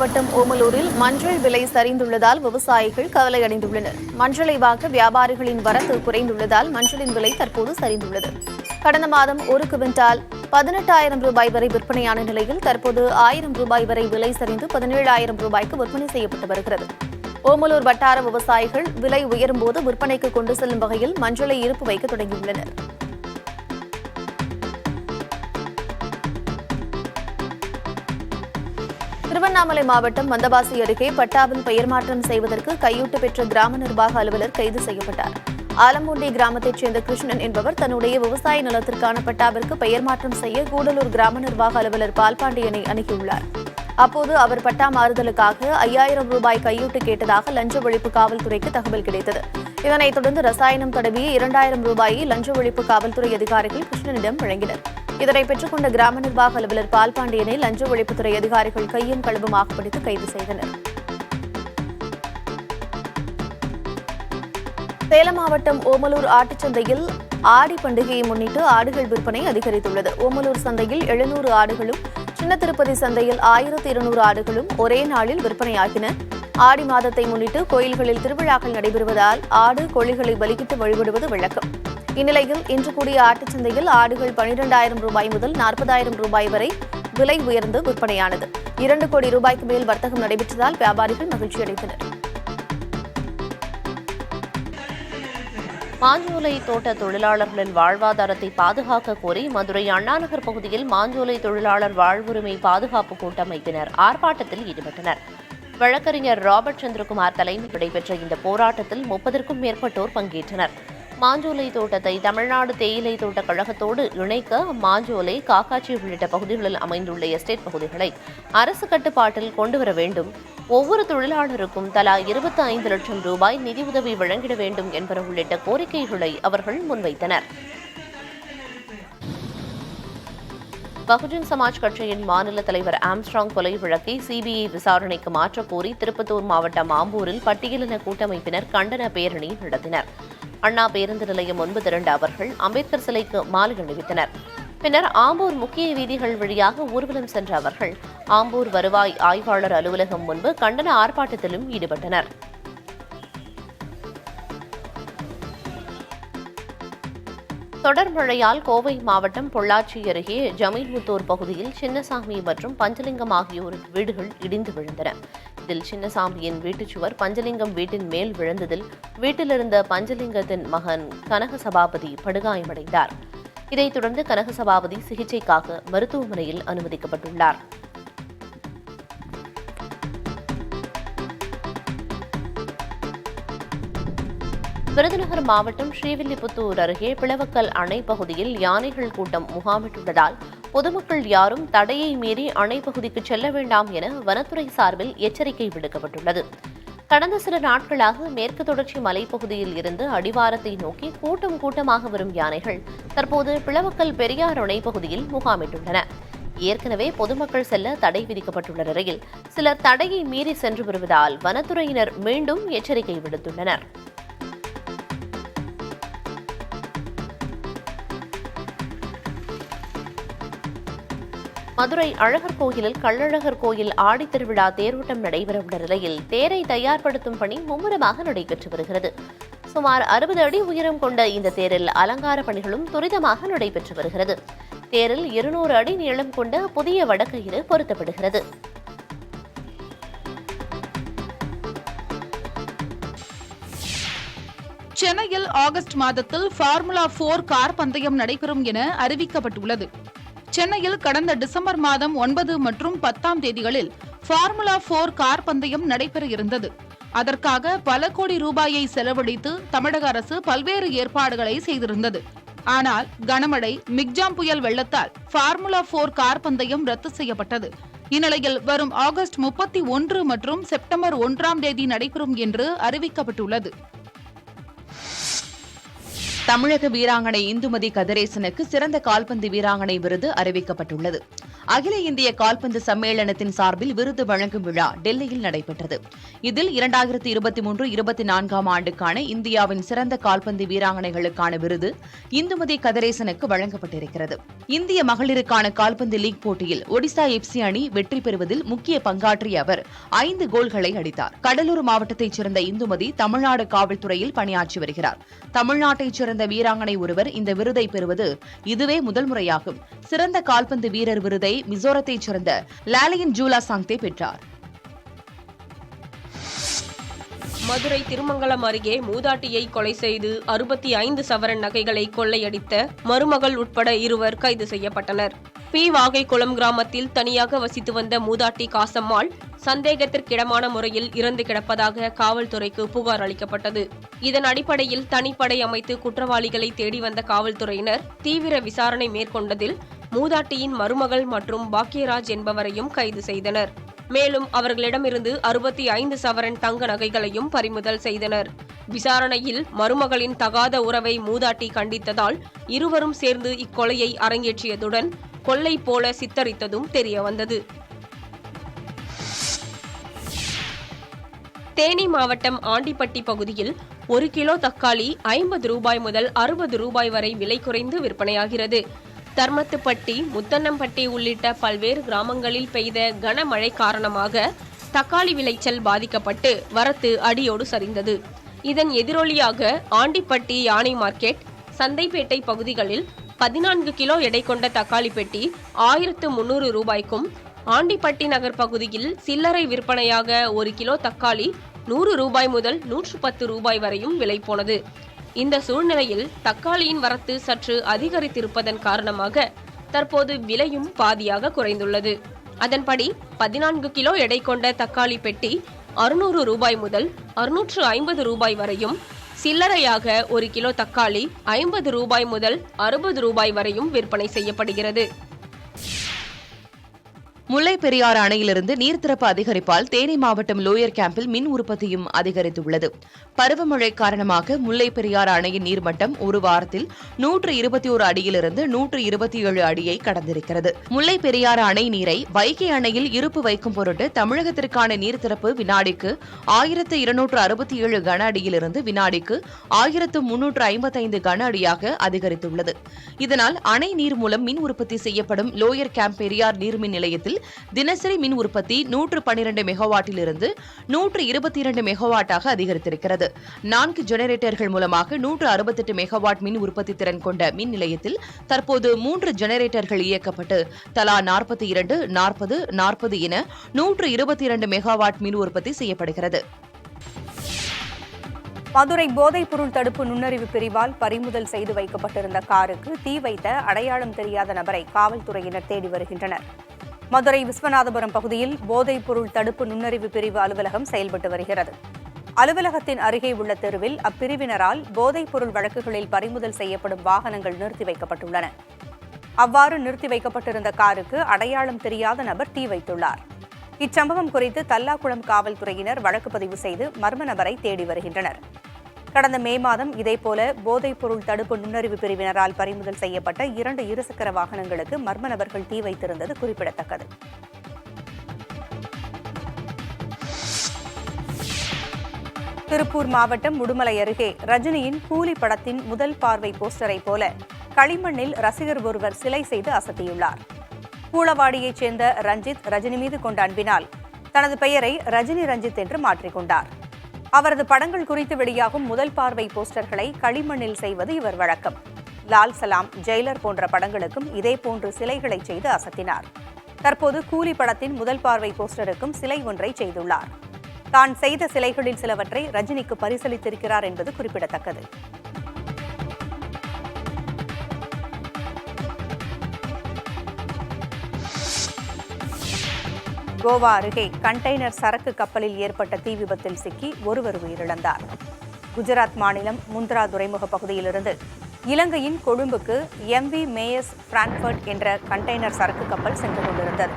மாவட்டம் ஓமலூரில் மஞ்சள் விலை சரிந்துள்ளதால் விவசாயிகள் கவலையடைந்துள்ளனர். மஞ்சளை வாங்க வியாபாரிகளின் வரத்து குறைந்துள்ளதால் மஞ்சளின் விலை தற்போது சரிந்துள்ளது. கடந்த மாதம் ஒரு குவிண்டால் 18,000 ரூபாய் வரை விற்பனையான நிலையில் தற்போது 1,000 ரூபாய் வரை விலை சரிந்து 17,000 ரூபாய்க்கு விற்பனை செய்யப்பட்டு வருகிறது. ஓமலூர் வட்டார விவசாயிகள் விலை உயரும்போது விற்பனைக்கு கொண்டு செல்லும் வகையில் மஞ்சளை இருப்பு வைக்க தொடங்கியுள்ளனர். திருவண்ணாமலை மாவட்டம் வந்தவாசி அருகே பட்டாவில் பெயர் மாற்றம் செய்வதற்கு கையூட்டு பெற்ற கிராம நிர்வாக அலுவலர் கைது செய்யப்பட்டார். ஆலம்பூண்டி கிராமத்தைச் சேர்ந்த கிருஷ்ணன் என்பவர் தன்னுடைய விவசாய நிலத்திற்கான பட்டாவிற்கு பெயர் மாற்றம் செய்ய கூடலூர் கிராம நிர்வாக அலுவலர் பால்பாண்டியனை அணுகியுள்ளார். அப்போது அவர் பட்டா மாறுதலுக்காக 5,000 ரூபாய் கையூட்டு கேட்டதாக லஞ்ச ஒழிப்பு காவல்துறைக்கு தகவல் கிடைத்தது. இதனைத் தொடர்ந்து ரசாயனம் தடவிய 2,000 ரூபாயை லஞ்ச ஒழிப்பு காவல்துறை அதிகாரிகள் கிருஷ்ணனிடம் வழங்கினர். இதனை பெற்றுக் கொண்ட கிராம நிர்வாக அலுவலர் பால்பாண்டியனை லஞ்ச ஒழிப்புத்துறை அதிகாரிகள் கையும் களவுமாக பிடித்து கைது செய்தனர். சேலம் மாவட்டம் ஓமலூர் ஆட்டுச்சந்தையில் ஆடி பண்டிகையை முன்னிட்டு ஆடுகள் விற்பனை அதிகரித்துள்ளது. ஓமலூர் சந்தையில் 700 ஆடுகளும், சின்ன திருப்பதி சந்தையில் 1,200 ஆடுகளும் ஒரே நாளில் விற்பனையாகின. ஆடி மாதத்தை முன்னிட்டு கோயில்களில் திருவிழாக்கள் நடைபெறுவதால் ஆடு, கோழிகளை பலியிட்டு வழிபடுவது வழக்கம். இந்நிலையில் இன்று கூடிய ஆட்டுச்சந்தையில் ஆடுகள் 12,000 ரூபாய் முதல் 40,000 ரூபாய் வரை விலை உயர்ந்து விற்பனையானது. 2 கோடி ரூபாய்க்கு மேல் வர்த்தகம் நடைபெற்றதால் வியாபாரிகள் மகிழ்ச்சியடைந்தனர். மாஞ்சோலை தோட்ட தொழிலாளர்களின் வாழ்வாதாரத்தை பாதுகாக்க கோரி மதுரை அண்ணாநகர் பகுதியில் மாஞ்சோலை தொழிலாளர் வாழ்வுரிமை பாதுகாப்பு கூட்டமைப்பினர் ஆர்ப்பாட்டத்தில் ஈடுபட்டனர். வழக்கறிஞர் ராபர்ட் சந்திரகுமார் தலைமையில் நடைபெற்ற இந்த போராட்டத்தில் 30க்கும் மேற்பட்டோர் பங்கேற்றனர். மாஞ்சோலை தோட்டத்தை தமிழ்நாடு தேயிலை தோட்டக் கழகத்தோடு இணைக்க மாஞ்சோலை, காக்காட்சி உள்ளிட்ட பகுதிகளில் அமைந்துள்ள எஸ்டேட் பகுதிகளை அரசு கட்டுப்பாட்டில் கொண்டுவர வேண்டும், ஒவ்வொரு தொழிலாளருக்கும் தலா 25 லட்சம் ரூபாய் நிதியுதவி வழங்கிட வேண்டும் என்பன உள்ளிட்ட கோரிக்கைகளை அவர்கள் முன்வைத்தனர். பகுஜன் சமாஜ் கட்சியின் மாநில தலைவர் ஆம்ஸ்ட்ராங் கொலை வழக்கை சிபிஐ விசாரணைக்கு மாற்றக் கோரி திருப்பத்தூர் மாவட்டம் ஆம்பூரில் பட்டியலின கூட்டமைப்பினர் கண்டன பேரணி நடத்தினர். அண்ணா பேருந்து நிலையம் முன்பு திரண்ட அவர்கள் அம்பேத்கர் சிலைக்கு மாலை அணிவித்தனர். பின்னர் ஆம்பூர் முக்கிய வீதிகள் வழியாக ஊர்வலம் சென்ற அவர்கள் ஆம்பூர் வருவாய் ஆய்வாளர் அலுவலகம் முன்பு கண்டன ஆர்ப்பாட்டத்திலும் ஈடுபட்டனர். தொடர் மழையால் கோவை மாவட்டம் பொள்ளாச்சி அருகே ஜமீன்முத்தூர் பகுதியில் சின்னசாமி மற்றும் பஞ்சலிங்கம் ஆகியோரின் வீடுகள் இடிந்து விழுந்தன. இதில் சின்னசாமியின் வீட்டுச் சுவர் பஞ்சலிங்கம் வீட்டின் மேல் விழுந்ததில் வீட்டிலிருந்த பஞ்சலிங்கத்தின் மகன் கனக சபாபதி படுகாயமடைந்தார். இதைத் தொடர்ந்து கனக சபாபதி சிகிச்சைக்காக மருத்துவமனையில் அனுமதிக்கப்பட்டுள்ளார். விருதுநகர் மாவட்டம் ஸ்ரீவில்லிபுத்தூர் அருகே பிளவக்கல் அணை பகுதியில் யானைகள் கூட்டம் முகாமிட்டுள்ளதால் பொதுமக்கள் யாரும் தடையை மீறி அணை பகுதிக்கு செல்ல வேண்டாம் என வனத்துறை சார்பில் எச்சரிக்கை விடுக்கப்பட்டுள்ளது. கடந்த சில நாட்களாக மேற்கு தொடர்ச்சி மலைப்பகுதியில் இருந்து அடிவாரத்தை நோக்கி கூட்டம் கூட்டமாக வரும் யானைகள் தற்போது பிளவக்கல் பெரியார் அணை பகுதியில் முகாமிட்டுள்ளன. ஏற்கனவே பொதுமக்கள் செல்ல தடை விதிக்கப்பட்டுள்ள நிலையில் சிலர் தடையை மீறி சென்று வருவதால் வனத்துறையினர் மீண்டும் எச்சரிக்கை விடுத்துள்ளனர். மதுரை அழகர் கோயிலில் கள்ளழகர் கோயில் ஆடித்திருவிழா தேரோட்டம் நடைபெறவுள்ள நிலையில் தேரை தயார்படுத்தும் பணி மும்முரமாக நடைபெற்று வருகிறது. சுமார் 60 அடி உயரம் கொண்ட இந்த தேரில் அலங்கார பணிகளும் துரிதமாக நடைபெற்று வருகிறது. தேரில் 200 அடி நீளம் கொண்ட புதிய வடக்கயிறு பொருத்தப்படுகிறது. சென்னையில் ஆகஸ்ட் மாதத்தில் ஃபார்முலா 4 கார் பந்தயம் நடைபெறும் என அறிவிக்கப்பட்டுள்ளது. சென்னையில் கடந்த டிசம்பர் மாதம் 9 மற்றும் 10ஆம் தேதிகளில் ஃபார்முலா 4 கார் பந்தயம் நடைபெற இருந்தது. அதற்காக பல கோடி ரூபாயை செலவழித்து தமிழக அரசு பல்வேறு ஏற்பாடுகளை செய்திருந்தது. ஆனால் கனமழை, மிக்ஜாம் புயல் வெள்ளத்தால் ஃபார்முலா 4 கார் பந்தயம் ரத்து செய்யப்பட்டது. இந்நிலையில் வரும் ஆகஸ்ட் 31 மற்றும் செப்டம்பர் 1ஆம் தேதி நடைபெறும் என்று அறிவிக்கப்பட்டுள்ளது. தமிழக வீராங்கனை இந்துமதி கதிரேசனுக்கு சிறந்த கால்பந்து வீராங்கனை விருது அறிவிக்கப்பட்டுள்ளது. அகில இந்திய கால்பந்து சம்மேளனத்தின் சார்பில் விருது வழங்கும் விழா டெல்லியில் நடைபெற்றது. இதில் 2023-24 ஆண்டுக்கான இந்தியாவின் சிறந்த கால்பந்து வீராங்கனைகளுக்கான விருது இந்துமதி கதிரேசனுக்கு வழங்கப்பட்டிருக்கிறது. இந்திய மகளிருக்கான கால்பந்து லீக் போட்டியில் ஒடிசா FC அணி வெற்றி பெறுவதில் முக்கிய பங்காற்றிய அவர் 5 கோல்களை அடித்தார். கடலூர் மாவட்டத்தைச் சேர்ந்த இந்துமதி தமிழ்நாடு காவல்துறையில் பணியாற்றி வருகிறார். தமிழ்நாட்டைச் சேர்ந்த வீராங்கனை ஒருவர் இந்த விருதை பெறுவது இதுவே முதல் முறையாகும். சிறந்த கால்பந்து வீரர் விருதை மிசோரத்தைச் சேர்ந்த லாலியன் ஜூலா சாங்தே பெற்றார். மதுரை திருமங்கலம் அருகே மூதாட்டியை கொலை செய்து 65 சவரன் நகைகளை கொள்ளையடித்த மருமகள் உட்பட 2 கைது செய்யப்பட்டனர். வாகைக்குளம் கிராமத்தில் தனியாக வசித்து வந்த மூதாட்டி காசம்மாள் சந்தேகத்திற்கிடமான முறையில் இறந்து கிடப்பதாக காவல்துறைக்கு புகார் அளிக்கப்பட்டது. இதன் அடிப்படையில் தனிப்படை அமைத்து குற்றவாளிகளை தேடி வந்த காவல்துறையினர் தீவிர விசாரணை மேற்கொண்டதில் மூதாட்டியின் மருமகள் மற்றும் பாக்கியராஜ் என்பவரையும் கைது செய்தனர். மேலும் அவர்களிடமிருந்து 65 சவரன் தங்க நகைகளையும் பறிமுதல் செய்தனர். விசாரணையில் மருமகளின் தகாத உறவை மூதாட்டி கண்டித்ததால் இருவரும் சேர்ந்து இக்கொலையை அரங்கேற்றியதுடன் கொள்ளை போல சித்தரித்ததும் தெரியவந்தது. தேனி மாவட்டம் ஆண்டிப்பட்டி பகுதியில் 1 கிலோ தக்காளி 50 ரூபாய் முதல் 60 ரூபாய் வரை விலை குறைந்து விற்பனையாகிறது. தர்மத்துப்பட்டி, முத்தன்னம்பட்டி உள்ளிட்ட பல்வேறு கிராமங்களில் பெய்த கனமழை காரணமாக தக்காளி விளைச்சல் பாதிக்கப்பட்டு வரத்து அடியோடு சரிந்தது. இதன் எதிரொலியாக ஆண்டிப்பட்டி யானை மார்க்கெட், சந்தைப்பேட்டை பகுதிகளில் 14 கிலோ எடை கொண்ட தக்காளி பெட்டி 1300 ரூபாய்க்கும், ஆண்டிப்பட்டி நகர் பகுதியில் சில்லறை விற்பனையாக 1 கிலோ தக்காளி 100 ரூபாய் முதல் 110 ரூபாய் வரையும் விலை போனது. இந்த சூழ்நிலையில் தக்காளியின் வரத்து சற்று அதிகரித்திருப்பதன் காரணமாக தற்போது விலையும் பாதியாக குறைந்துள்ளது. அதன்படி 14 கிலோ எடை கொண்ட தக்காளி பெட்டி 600 ரூபாய் முதல் 650 ரூபாய் வரையும், சில்லறையாக 1 கிலோ தக்காளி 50 ரூபாய் முதல் 60 ரூபாய் வரையும் விற்பனை செய்யப்படுகிறது. முல்லை பெரியாறு அணையிலிருந்து நீர் திறப்பு அதிகரிப்பால் தேனி மாவட்டம் லோயர் கேம்பில் மின் உற்பத்தியும் அதிகரித்துள்ளது. பருவமழை காரணமாக முல்லை பெரியாறு அணையின் நீர்மட்டம் ஒரு வாரத்தில் 121 அடியிலிருந்து 127 அடியை கடந்திருக்கிறது. முல்லை பெரியாறு அணை நீரை வைகை அணையில் இருப்பு வைக்கும் பொருட்டு தமிழகத்திற்கான நீர் திறப்பு வினாடிக்கு 1267 கன அடியிலிருந்து வினாடிக்கு 1355 கன அடியாக அதிகரித்துள்ளது. இதனால் அணை நீர் மூலம் மின் உற்பத்தி செய்யப்படும் லோயர் கேம்ப் பெரியார் நீர்மின் நிலையத்தில் தினசரி மின் உற்பத்தி 112 மெகாவாட்டிலிருந்து 122 மெகாவாட்டாக அதிகரித்திருக்கிறது. 4 ஜெனரேட்டர்கள் மூலமாக 168 மெகாவாட் மின் உற்பத்தி திறன் கொண்ட மின் நிலையத்தில் தற்போது 3 ஜெனரேட்டர்கள் இயக்கப்பட்டு தலா 42, 40, 40 என 122 மெகாவாட் மின் உற்பத்தி செய்யப்படுகிறது. மதுரை போதைப்பொருள் தடுப்பு நுண்ணறிவு பிரிவால் பறிமுதல் செய்து வைக்கப்பட்டிருந்த காருக்கு தீ வைத்த அடையாளம் தெரியாத நபரை காவல்துறையினர் தேடி வருகின்றனர். மதுரை விஸ்வநாதபுரம் பகுதியில் போதைப்பொருள் தடுப்பு நுண்ணறிவு பிரிவு அலுவலகம் செயல்பட்டு வருகிறது. அலுவலகத்தின் அருகே உள்ள தெருவில் அப்பிரிவினரால் போதைப்பொருள் வழக்குகளில் பறிமுதல் செய்யப்படும் வாகனங்கள் நிறுத்தி வைக்கப்பட்டுள்ளன. அவ்வாறு நிறுத்தி வைக்கப்பட்டிருந்த காருக்கு அடையாளம் தெரியாத நபர் தீ வைத்துள்ளார். இச்சம்பவம் குறித்து தல்லாக்குளம் காவல்துறையினர் வழக்கு பதிவு செய்து மர்ம நபரை தேடி வருகின்றனர். கடந்த மே மாதம் இதேபோல போதைப்பொருள் தடுப்பு நுண்ணறிவு பிரிவினரால் பறிமுதல் செய்யப்பட்ட 2 இருசக்கர வாகனங்களுக்கு மர்ம நபர்கள் தீ வைத்திருந்தது குறிப்பிடத்தக்கது. திருப்பூர் மாவட்டம் முடுமலை அருகே ரஜினியின் கூலி படத்தின் முதல் பார்வை போஸ்டரை போல களிமண்ணில் ரசிகர் ஒருவர் சிலை செய்து அசத்தியுள்ளார். பூளவாடியைச் சேர்ந்த ரஞ்சித் ரஜினி மீது கொண்ட அன்பினால் தனது பெயரை ரஜினி ரஞ்சித் என்று மாற்றிக்கொண்டார். அவரது படங்கள் குறித்து வெளியாகும் முதல் பார்வை போஸ்டர்களை களிமண்ணில் செய்வது இவர் வழக்கம். லால் சலாம், ஜெயிலர் போன்ற படங்களுக்கும் இதேபோன்று சிலைகளை செய்து அசத்தினார். தற்போது கூலி படத்தின் முதல் பார்வை போஸ்டருக்கும் சிலை ஒன்றை செய்துள்ளார். தான் செய்த சிலைகளில் சிலவற்றை ரஜினிக்கு பரிசளித்திருக்கிறார் என்பது குறிப்பிடத்தக்கது. கோவா அருகே கண்டெய்னர் சரக்கு கப்பலில் ஏற்பட்ட தீ விபத்தில் சிக்கி ஒருவர் உயிரிழந்தார். குஜராத் மாநிலம் முந்த்ரா துறைமுக பகுதியிலிருந்து இலங்கையின் கொழும்புக்கு MV மேயஸ் பிராங்க்ஃபர்ட் என்ற கண்டெய்னர் சரக்கு கப்பல் சென்று கொண்டிருந்தது.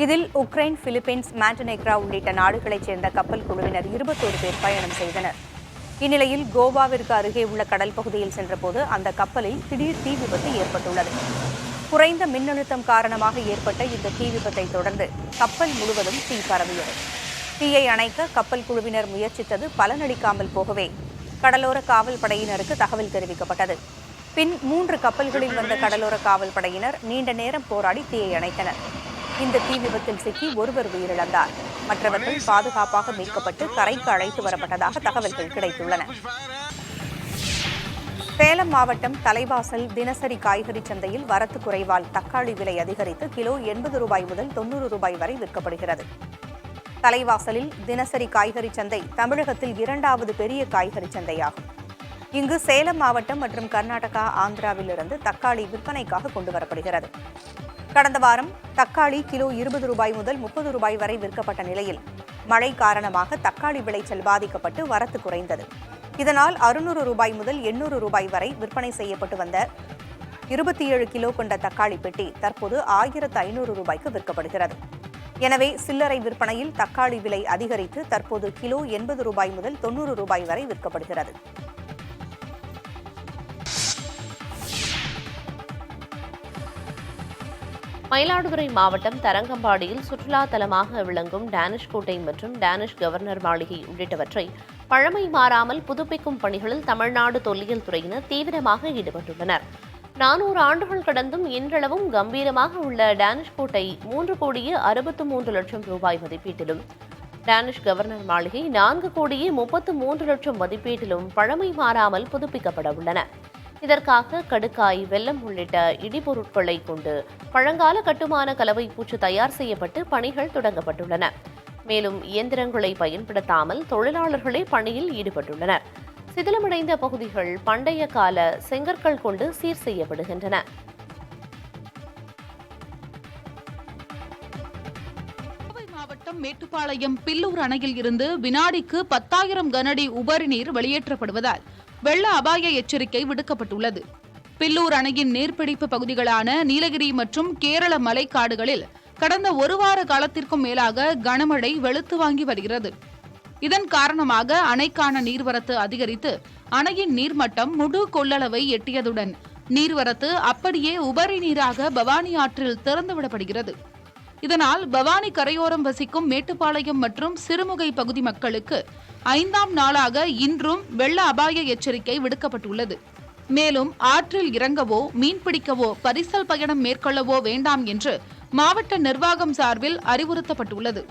இதில் உக்ரைன், பிலிப்பைன்ஸ், மாண்டனெக்ரா உள்ளிட்ட நாடுகளைச் சேர்ந்த கப்பல் குழுவினர் 21 பேர் பயணம் செய்தனர். இந்நிலையில் கோவாவிற்கு அருகே உள்ள கடல் பகுதியில் சென்றபோது அந்த கப்பலில் திடீர் தீ விபத்து ஏற்பட்டுள்ளது. குறைந்த மின்னழுத்தம் காரணமாக ஏற்பட்ட இந்த தீ விபத்தை தொடர்ந்து கப்பல் முழுவதும் தீ பரவியது. தீயை அணைக்க கப்பல் குழுவினர் முயற்சித்தது பலனளிக்காமல் போகவே கடலோர காவல் படையினருக்கு தகவல் தெரிவிக்கப்பட்டது. பின் 3 கப்பல்களில் வந்த கடலோர காவல் படையினர் நீண்ட நேரம் போராடி தீயை அணைத்தனர். இந்த தீ விபத்தில் சிக்கி ஒருவர் உயிரிழந்தார். மற்றவர்கள் பாதுகாப்பாக மீட்கப்பட்டு கரைக்கு அழைத்து வரப்பட்டதாக தகவல்கள் கிடைத்துள்ளன. சேலம் மாவட்டம் தலைவாசல் தினசரி காய்கறி சந்தையில் வரத்து குறைவால் தக்காளி விலை அதிகரித்து கிலோ 80 ரூபாய் முதல் 90 ரூபாய் வரை விற்கப்படுகிறது. தலைவாசலில் தினசரி காய்கறி சந்தை தமிழகத்தில் 2வது பெரிய காய்கறி சந்தையாகும். இங்கு சேலம் மாவட்டம் மற்றும் கர்நாடகா, ஆந்திராவிலிருந்து தக்காளி விற்பனைக்காக கொண்டுவரப்படுகிறது. கடந்த வாரம் தக்காளி கிலோ 20 ரூபாய் முதல் 30 ரூபாய் வரை விற்கப்பட்ட நிலையில் மழை காரணமாக தக்காளி விளைச்சல் பாதிக்கப்பட்டு வரத்து குறைந்தது. இதனால் 600 ரூபாய் முதல் 800 ரூபாய் வரை விற்பனை செய்யப்பட்டு வந்த 27 கிலோ கொண்ட தக்காளி பெட்டி தற்போது 1500 ரூபாய்க்கு விற்கப்படுகிறது. எனவே சில்லறை விற்பனையில் தக்காளி விலை அதிகரித்து தற்போது கிலோ 80 ரூபாய் முதல் 90 ரூபாய் வரை விற்கப்படுகிறது. மயிலாடுதுறை மாவட்டம் தரங்கம்பாடியில் சுற்றுலா தலமாக விளங்கும் டேனிஷ் கோட்டை மற்றும் டேனிஷ் கவர்னர் மாளிகை உள்ளிட்டவற்றை பழமை மாறாமல் புதுப்பிக்கும் பணிகளில் தமிழ்நாடு தொல்லியல் துறையினர் தீவிரமாக ஈடுபட்டுள்ளனர். 400 ஆண்டுகள் கடந்தும் இன்றளவும் கம்பீரமாக உள்ள டேனிஷ் கோட்டை 3,63,00,000 ரூபாய் மதிப்பீட்டிலும், டேனிஷ் கவர்னர் மாளிகை 4,33,00,000 மதிப்பீட்டிலும் பழமை மாறாமல் புதுப்பிக்கப்பட உள்ளன. இதற்காக கடுக்காய், வெல்லம் உள்ளிட்ட இடிபொருட்களை கொண்டு பழங்கால கட்டுமான கலவை பூச்சு தயார் செய்யப்பட்டு பணிகள் தொடங்கப்பட்டுள்ளன. மேலும் இயந்திரங்களை பயன்படுத்தாமல் தொழிலாளர்களே பணியில் ஈடுபட்டுள்ளனர். சிதிலமடைந்த பகுதிகள் பண்டைய கால செங்கற்கள் கொண்டு சீர் செய்யப்படுகின்றன. மாவட்டம் மேட்டுப்பாளையம் பில்லூர் அணையில் இருந்து வினாடிக்கு 10,000 கனஅடி உபரி நீர் வெளியேற்றப்படுவதால் வெள்ள அபாய எச்சரிக்கை விடுக்கப்பட்டுள்ளது. பில்லூர் அணையின் நீர்பிடிப்பு பகுதிகளான நீலகிரி மற்றும் கேரள மலைக்காடுகளில் கடந்த 1 வார காலத்திற்கும் மேலாக கனமழை வெளுத்து வாங்கி வருகிறது. இதன் காரணமாக அணைக்கான நீர்வரத்து அதிகரித்து அணையின் நீர்மட்டம் முழு கொள்ளளவை எட்டியதுடன் நீர்வரத்து அப்படியே உபரி நீராக பவானி ஆற்றில் திறந்துவிடப்படுகிறது. இதனால் பவானி கரையோரம் வசிக்கும் மேட்டுப்பாளையம் மற்றும் சிறுமுகை பகுதி மக்களுக்கு 5ஆம் நாளாக இன்றும் வெள்ள அபாய எச்சரிக்கை விடுக்கப்பட்டுள்ளது. மேலும் ஆற்றில் இறங்கவோ மீன்பிடிக்கவோ பரிசல் பயணம் மேற்கொள்ளவோ வேண்டாம் என்று மாவட்ட நிர்வாகம் சார்பில் அறிவுறுத்தப்பட்டுள்ளது.